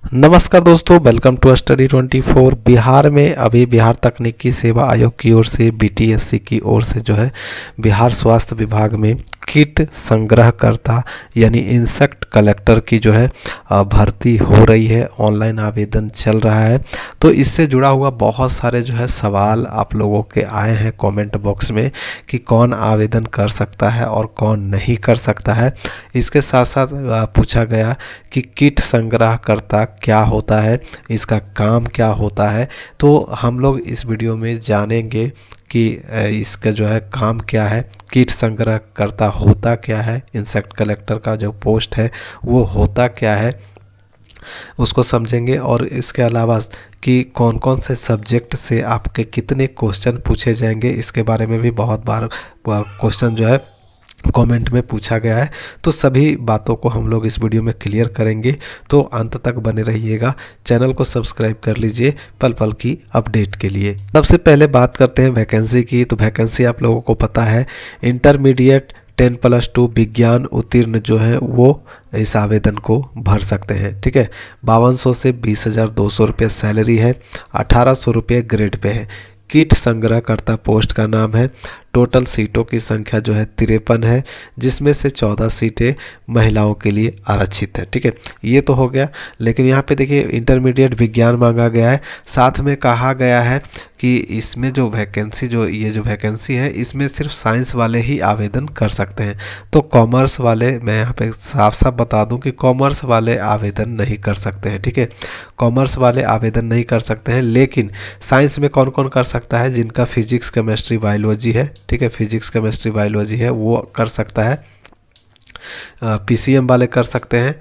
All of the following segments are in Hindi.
नमस्कार दोस्तों, वेलकम टू स्टडी 24। बिहार में अभी बिहार तकनीकी सेवा आयोग की ओर से बीटीएससी की ओर से जो है बिहार स्वास्थ्य विभाग में कीट संग्रहकर्ता यानी इंसेक्ट कलेक्टर की जो है भर्ती हो रही है। ऑनलाइन आवेदन चल रहा है। तो इससे जुड़ा हुआ बहुत सारे जो है सवाल आप लोगों के आए हैं कमेंट बॉक्स में कि कौन आवेदन कर सकता है और कौन नहीं कर सकता है। इसके साथ साथ पूछा गया कि कीट संग्रहकर्ता क्या होता है, इसका काम क्या होता है। तो हम लोग इस वीडियो में जानेंगे कि इसका जो है काम क्या है, कीट संग्रहकर्ता होता क्या है, इंसेक्ट कलेक्टर का जो पोस्ट है वो होता क्या है, उसको समझेंगे। और इसके अलावा कि कौन कौन से सब्जेक्ट से आपके कितने क्वेश्चन पूछे जाएंगे, इसके बारे में भी बहुत बार क्वेश्चन जो है कमेंट में पूछा गया है। तो सभी बातों को हम लोग इस वीडियो में क्लियर करेंगे, तो अंत तक बने रहिएगा। चैनल को सब्सक्राइब कर लीजिए पल पल की अपडेट के लिए। सबसे पहले बात करते हैं वैकेंसी की। तो वैकेंसी आप लोगों को पता है, इंटरमीडिएट 10+2 विज्ञान उत्तीर्ण जो है वो इस आवेदन को भर सकते हैं। ठीक है, 5200 से 20,200 रुपये सैलरी है, 1800 रुपये ग्रेड पे है। कीट संग्रहकर्ता पोस्ट का नाम है। टोटल सीटों की संख्या जो है 53 है, जिसमें से 14 सीटें महिलाओं के लिए आरक्षित है। ठीक है, ये तो हो गया। लेकिन यहाँ पे देखिए इंटरमीडिएट विज्ञान मांगा गया है। साथ में कहा गया है कि इसमें जो वैकेंसी है इसमें सिर्फ साइंस वाले ही आवेदन कर सकते हैं। तो कॉमर्स वाले, मैं यहाँ पे साफ साफ बता दूं कि कॉमर्स वाले आवेदन नहीं कर सकते हैं। ठीक है, कॉमर्स वाले आवेदन नहीं कर सकते हैं। लेकिन साइंस में कौन कौन कर सकता है? जिनका फिजिक्स केमिस्ट्री बायोलॉजी है, ठीक है, फिजिक्स केमिस्ट्री बायोलॉजी है, वो कर सकता है। पीसीएम वाले कर सकते हैं।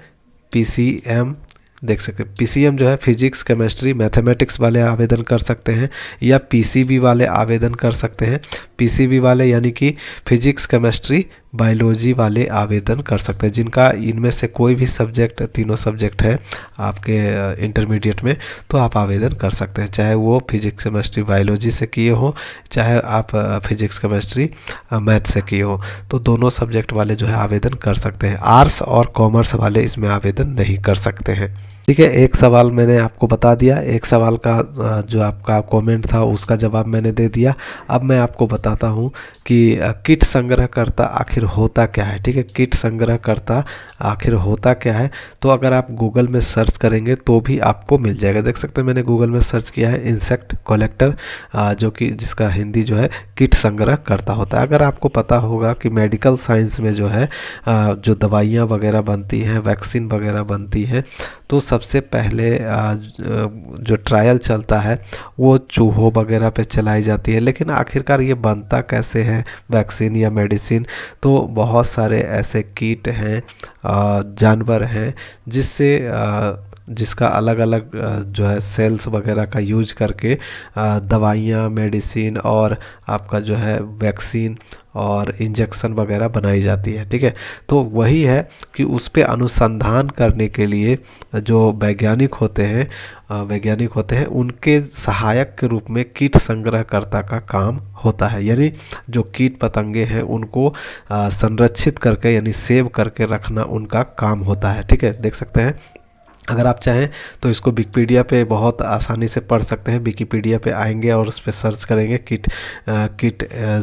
पीसीएम देख सकते हैं, पीसीएम जो है फिजिक्स केमिस्ट्री मैथमेटिक्स वाले आवेदन कर सकते हैं, या पीसीबी वाले आवेदन कर सकते हैं। पीसीबी वाले यानी कि फिजिक्स केमिस्ट्री बायोलॉजी वाले आवेदन कर सकते हैं, जिनका इनमें से कोई भी सब्जेक्ट, तीनों सब्जेक्ट है आपके इंटरमीडिएट में, तो आप आवेदन कर सकते हैं। चाहे वो फिजिक्स केमिस्ट्री बायोलॉजी से किए हो, चाहे आप फिजिक्स केमिस्ट्री मैथ से किए हो, तो दोनों सब्जेक्ट वाले जो है आवेदन कर सकते हैं। आर्ट्स और कॉमर्स वाले इसमें आवेदन नहीं कर सकते हैं। ठीक है, एक सवाल मैंने आपको बता दिया, एक सवाल का जो आपका कमेंट था उसका जवाब मैंने दे दिया। अब मैं आपको बताता हूँ कि कीट संग्रहकर्ता आखिर होता क्या है। ठीक है, कीट संग्रहकर्ता आखिर होता क्या है, तो अगर आप गूगल में सर्च करेंगे तो भी आपको मिल जाएगा। देख सकते हैं मैंने गूगल में सर्च किया है इंसेक्ट कलेक्टर, जो कि जिसका हिंदी जो है कीट संग्रहकर्ता होता है। अगर आपको पता होगा कि मेडिकल साइंस में जो है जो दवाइयाँ वगैरह बनती हैं, वैक्सीन वगैरह बनती हैं, तो सबसे पहले जो ट्रायल चलता है वो चूहों वगैरह पे चलाई जाती है। लेकिन आखिरकार ये बनता कैसे है वैक्सीन या मेडिसिन? तो बहुत सारे ऐसे कीट हैं, जानवर हैं, जिसका अलग अलग जो है सेल्स वगैरह का यूज करके दवाइयाँ, मेडिसिन और आपका जो है वैक्सीन और इंजेक्शन वगैरह बनाई जाती है। ठीक है, तो वही है कि उस पे अनुसंधान करने के लिए जो वैज्ञानिक होते हैं उनके सहायक के रूप में कीट संग्रहकर्ता का काम होता है। यानी जो कीट पतंगे हैं उनको संरक्षित करके यानी सेव करके रखना उनका काम होता है। ठीक है, देख सकते हैं। अगर आप चाहें तो इसको विकिपीडिया पे बहुत आसानी से पढ़ सकते हैं। विकिपीडिया पे आएंगे और उस पर सर्च करेंगे कीट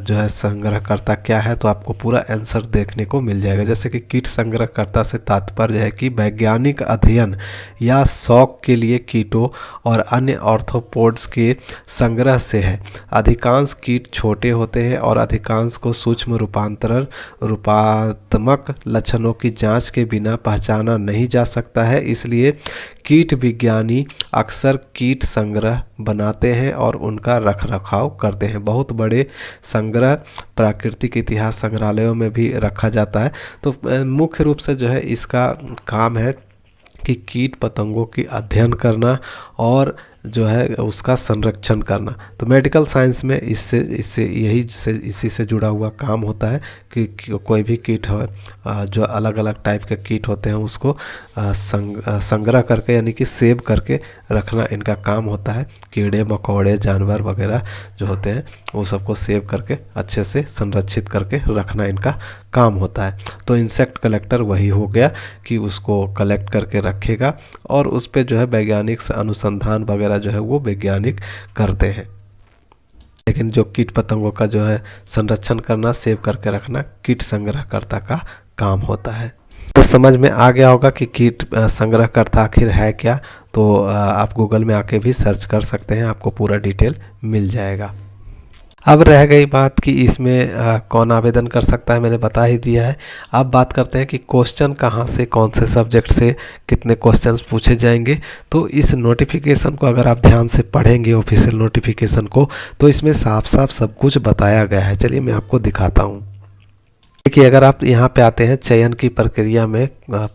जो है संग्रहकर्ता क्या है, तो आपको पूरा आंसर देखने को मिल जाएगा। जैसे कि कीट संग्रहकर्ता से तात्पर्य है कि वैज्ञानिक अध्ययन या शौक के लिए कीटों और अन्य ऑर्थ्रोपोड्स के संग्रह से है। अधिकांश कीट छोटे होते हैं और अधिकांश को सूक्ष्म रूपात्मक लक्षणों की जांच के बिना पहचाना नहीं जा सकता है। इसलिए कीट विज्ञानी अक्सर कीट संग्रह बनाते हैं और उनका रखरखाव करते हैं। बहुत बड़े संग्रह प्राकृतिक इतिहास संग्रहालयों में भी रखा जाता है। तो मुख्य रूप से जो है इसका काम है कि कीट पतंगों की अध्ययन करना और जो है उसका संरक्षण करना। तो मेडिकल साइंस में इसी से जुड़ा हुआ काम होता है कि कोई भी कीट हो, जो अलग अलग टाइप के कीट होते हैं उसको संग्रह करके यानी कि सेव करके रखना इनका काम होता है। कीड़े मकोड़े जानवर वगैरह जो होते हैं वो सबको सेव करके अच्छे से संरक्षित करके रखना इनका काम होता है। तो इंसेक्ट कलेक्टर वही हो गया कि उसको कलेक्ट करके रखेगा और उस पे जो है वैज्ञानिक अनुसंधान वगैरह जो है वो वैज्ञानिक करते हैं। लेकिन जो कीट पतंगों का जो है संरक्षण करना, सेव करके रखना कीट संग्रहकर्ता का काम होता है। तो समझ में आ गया होगा कि कीट संग्रहकर्ता आखिर है क्या। तो आप गूगल में आके भी सर्च कर सकते हैं, आपको पूरा डिटेल मिल जाएगा। अब रह गई बात कि इसमें कौन आवेदन कर सकता है, मैंने बता ही दिया है। अब बात करते हैं कि क्वेश्चन कहाँ से, कौन से सब्जेक्ट से कितने क्वेश्चंस पूछे जाएंगे। तो इस नोटिफिकेशन को अगर आप ध्यान से पढ़ेंगे, ऑफिशियल नोटिफिकेशन को, तो इसमें साफ साफ सब कुछ बताया गया है। चलिए मैं आपको दिखाता हूँ। देखिए, अगर आप यहाँ पे आते हैं चयन की प्रक्रिया में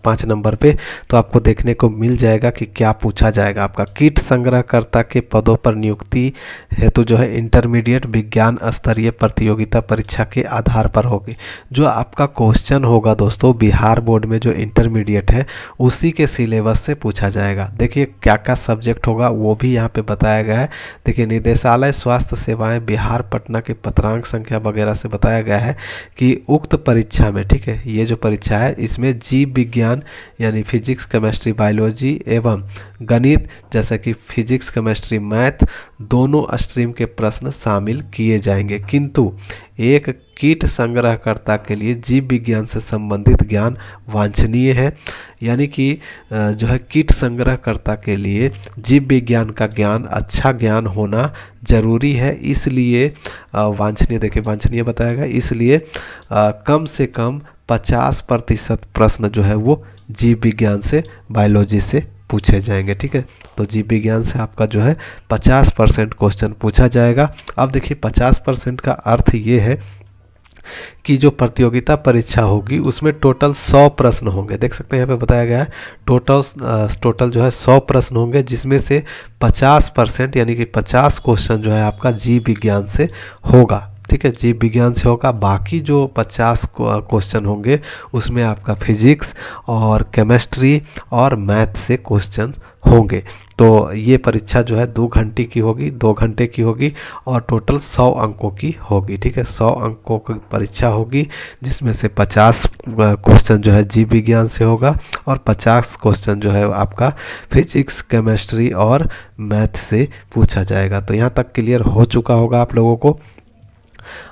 5 नंबर पे, तो आपको देखने को मिल जाएगा कि क्या पूछा जाएगा। आपका कीट संग्रहकर्ता के पदों पर नियुक्ति हेतु जो है इंटरमीडिएट विज्ञान स्तरीय प्रतियोगिता परीक्षा के आधार पर होगी। जो आपका क्वेश्चन होगा दोस्तों, बिहार बोर्ड में जो इंटरमीडिएट है उसी के सिलेबस से पूछा जाएगा। देखिए क्या क्या सब्जेक्ट होगा वो भी यहाँ पे बताया गया है। देखिए, निदेशालय स्वास्थ्य सेवाएँ बिहार पटना के पत्रांक संख्या वगैरह से बताया गया है कि उक्त परीक्षा में, ठीक है, ये जो परीक्षा है इसमें जीव विज्ञान यानी फिजिक्स केमिस्ट्री बायोलॉजी एवं गणित जैसा कि फिजिक्स केमिस्ट्री मैथ दोनों स्ट्रीम के प्रश्न शामिल किए जाएंगे। किंतु एक कीट संग्रहकर्ता के लिए जीव विज्ञान से संबंधित ज्ञान वांछनीय है। यानी कि जो है कीट संग्रहकर्ता के लिए जीव विज्ञान का ज्ञान, अच्छा ज्ञान होना जरूरी है। इसलिए वांछनीय, देखिए वांछनीय बताया गया, इसलिए कम से कम 50% प्रश्न जो है वो जीव विज्ञान से, बायोलॉजी से पूछे जाएंगे। ठीक है, तो जीव विज्ञान से आपका जो है 50% क्वेश्चन पूछा जाएगा। अब देखिए 50% का अर्थ ये है कि जो प्रतियोगिता परीक्षा होगी उसमें टोटल 100 प्रश्न होंगे। देख सकते हैं यहाँ पे बताया गया है टोटल जो है 100 प्रश्न होंगे, जिसमें से 50% यानी कि 50 क्वेश्चन जो है आपका जीव विज्ञान से होगा। ठीक है, जीव विज्ञान से होगा। बाकी जो 50 क्वेश्चन होंगे उसमें आपका फिजिक्स और केमिस्ट्री और मैथ से क्वेश्चन होंगे। तो ये परीक्षा जो है 2 घंटे की होगी, 2 घंटे की होगी और टोटल 100 अंकों की होगी। ठीक है, 100 अंकों की परीक्षा होगी, जिसमें से 50 क्वेश्चन जो है जीव विज्ञान से होगा और 50 क्वेश्चन जो है आपका फिजिक्स केमिस्ट्री और मैथ से पूछा जाएगा। तो यहाँ तक क्लियर हो चुका होगा आप लोगों को।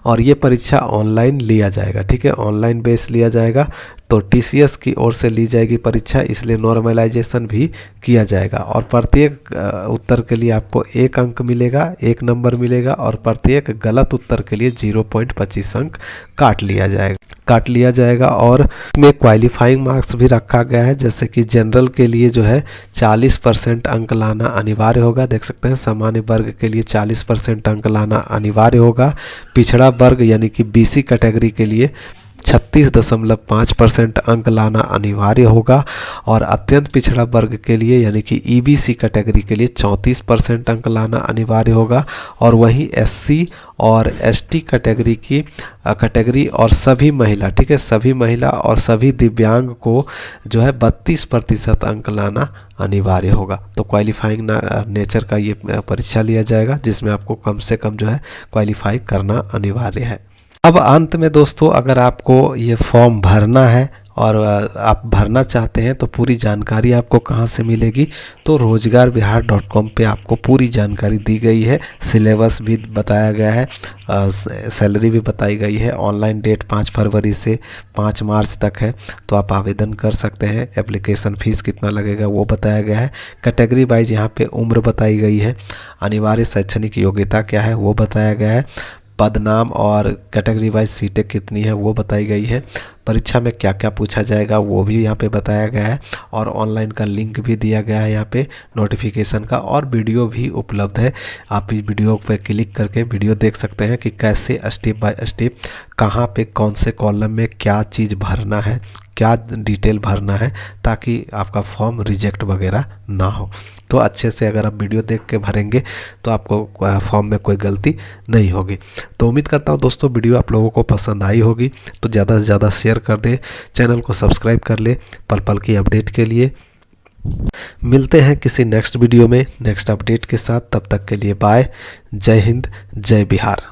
और ये परीक्षा ऑनलाइन लिया जाएगा। ठीक है, ऑनलाइन बेस लिया जाएगा। तो टीसीएस की ओर से ली जाएगी परीक्षा, इसलिए नॉर्मलाइजेशन भी किया जाएगा। और प्रत्येक उत्तर के लिए आपको 1 अंक मिलेगा, 1 नंबर मिलेगा और प्रत्येक गलत उत्तर के लिए 0.25 अंक काट लिया जाएगा। और इसमें क्वालिफाइंग मार्क्स भी रखा गया है, जैसे कि जनरल के लिए जो है 40% अंक लाना अनिवार्य होगा। देख सकते हैं, सामान्य वर्ग के लिए 40% अंक लाना अनिवार्य होगा। पिछड़ा वर्ग यानी कि बीसी कैटेगरी के लिए 36.5% अंक लाना अनिवार्य होगा। और अत्यंत पिछड़ा वर्ग के लिए यानी कि ईबीसी कैटेगरी के लिए 34% अंक लाना अनिवार्य होगा। और वहीं एससी और एसटी कैटेगरी और सभी महिला, ठीक है, सभी महिला और सभी दिव्यांग को जो है 32% अंक लाना अनिवार्य होगा। तो क्वालिफाइंग नेचर का ये परीक्षा लिया जाएगा, जिसमें आपको कम से कम जो है क्वालिफाई करना अनिवार्य है। अब अंत में दोस्तों, अगर आपको ये फॉर्म भरना है और आप भरना चाहते हैं तो पूरी जानकारी आपको कहाँ से मिलेगी, तो rozgarBihar.com पे आपको पूरी जानकारी दी गई है। सिलेबस भी बताया गया है, सैलरी भी बताई गई है। ऑनलाइन डेट 5 फरवरी से 5 मार्च तक है, तो आप आवेदन कर सकते हैं। एप्लीकेशन फ़ीस कितना लगेगा वो बताया गया है। कैटेगरी वाइज यहाँ पे उम्र बताई गई है। अनिवार्य शैक्षणिक योग्यता क्या है वो बताया गया है। पद नाम और कैटेगरी वाइज सीटें कितनी है वो बताई गई है। परीक्षा में क्या क्या पूछा जाएगा वो भी यहाँ पे बताया गया है। और ऑनलाइन का लिंक भी दिया गया है यहाँ पे नोटिफिकेशन का, और वीडियो भी उपलब्ध है। आप इस वीडियो पे क्लिक करके वीडियो देख सकते हैं कि कैसे स्टेप बाय स्टेप कहाँ पे कौन से कॉलम में क्या चीज़ भरना है, क्या डिटेल भरना है ताकि आपका फॉर्म रिजेक्ट वगैरह ना हो। तो अच्छे से अगर आप वीडियो देख के भरेंगे तो आपको फॉर्म में कोई गलती नहीं होगी। तो उम्मीद करता हूँ दोस्तों वीडियो आप लोगों को पसंद आई होगी, तो ज़्यादा से ज़्यादा शेयर कर दें, चैनल को सब्सक्राइब कर ले पल पल की अपडेट के लिए। मिलते हैं किसी नेक्स्ट वीडियो में नेक्स्ट अपडेट के साथ, तब तक के लिए बाय। जय हिंद, जय बिहार।